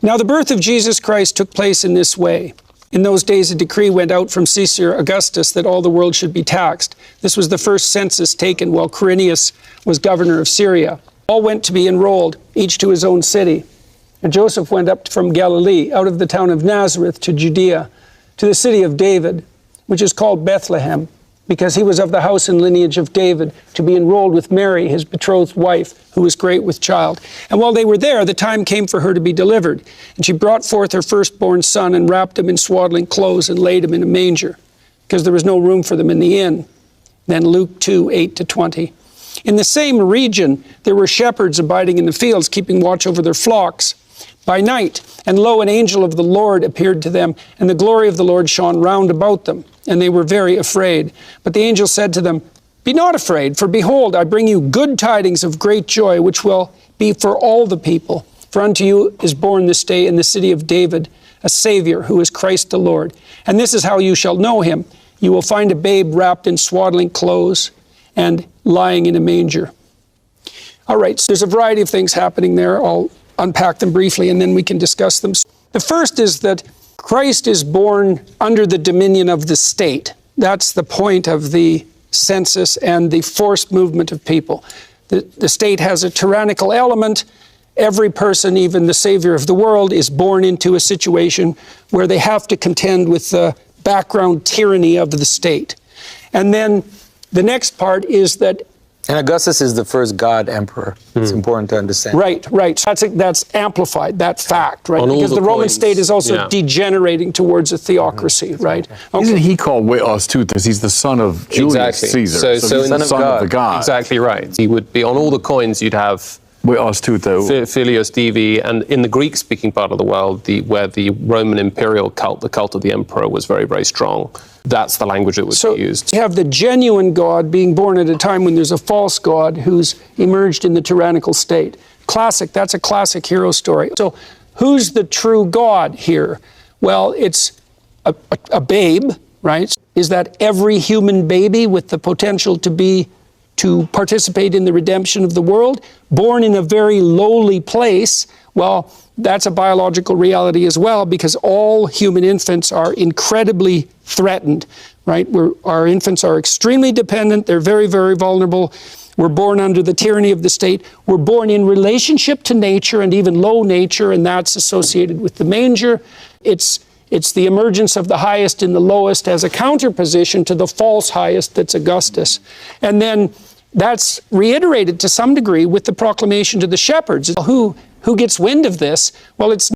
Now the birth of Jesus Christ took place in this way. In those days a decree went out from Caesar Augustus that all the world should be taxed. This was the first census taken while Quirinius was governor of Syria. All went to be enrolled, each to his own city. And Joseph went up from Galilee, out of the town of Nazareth to Judea, to the city of David, which is called Bethlehem, because he was of the house and lineage of David, to be enrolled with Mary, his betrothed wife, who was great with child. And while they were there, the time came for her to be delivered. And she brought forth her firstborn son and wrapped him in swaddling clothes and laid him in a manger, because there was no room for them in the inn. Then Luke 2:8-20. In the same region, there were shepherds abiding in the fields, keeping watch over their flocks by night. And lo, an angel of the Lord appeared to them, and the glory of the Lord shone round about them, and they were very afraid. But the angel said to them, "Be not afraid, for behold, I bring you good tidings of great joy, which will be for all the people. For unto you is born this day in the city of David a Savior, who is Christ the Lord. And this is how you shall know him. You will find a babe wrapped in swaddling clothes and lying in a manger." All right, so there's a variety of things happening there. I'll unpack them briefly, and then we can discuss them. The first is that Christ is born under the dominion of the state. That's the point of the census and the forced movement of people. The state has a tyrannical element. Every person, even the Savior of the world, is born into a situation where they have to contend with the background tyranny of the state. And then the next part is that and Augustus is the first God emperor. It's important to understand. Right. That's amplified, that fact, right? Because the Roman state is also degenerating towards a theocracy, right? Okay. Isn't he called Weos too? Because he's the son of Julius Caesar. So he's the son of the God. Exactly right. He would be on all the coins. You'd have Weos too, Filios Divi, and in the Greek-speaking part of the world, where the Roman imperial cult, the cult of the emperor, was very, very strong. That's the language that would be used. You have the genuine God being born at a time when there's a false God who's emerged in the tyrannical state. That's a classic hero story. So who's the true God here? Well, it's a babe, right? Is that every human baby with the potential to participate in the redemption of the world, born in a very lowly place? Well, that's a biological reality as well, because all human infants are incredibly threatened, right? Our infants are extremely dependent. They're very, very vulnerable. We're born under the tyranny of the state. We're born in relationship to nature and even low nature, and that's associated with the manger. It's the emergence of the highest in the lowest as a counterposition to the false highest that's Augustus. And then that's reiterated to some degree with the proclamation to the shepherds. Who gets wind of this? Well, it's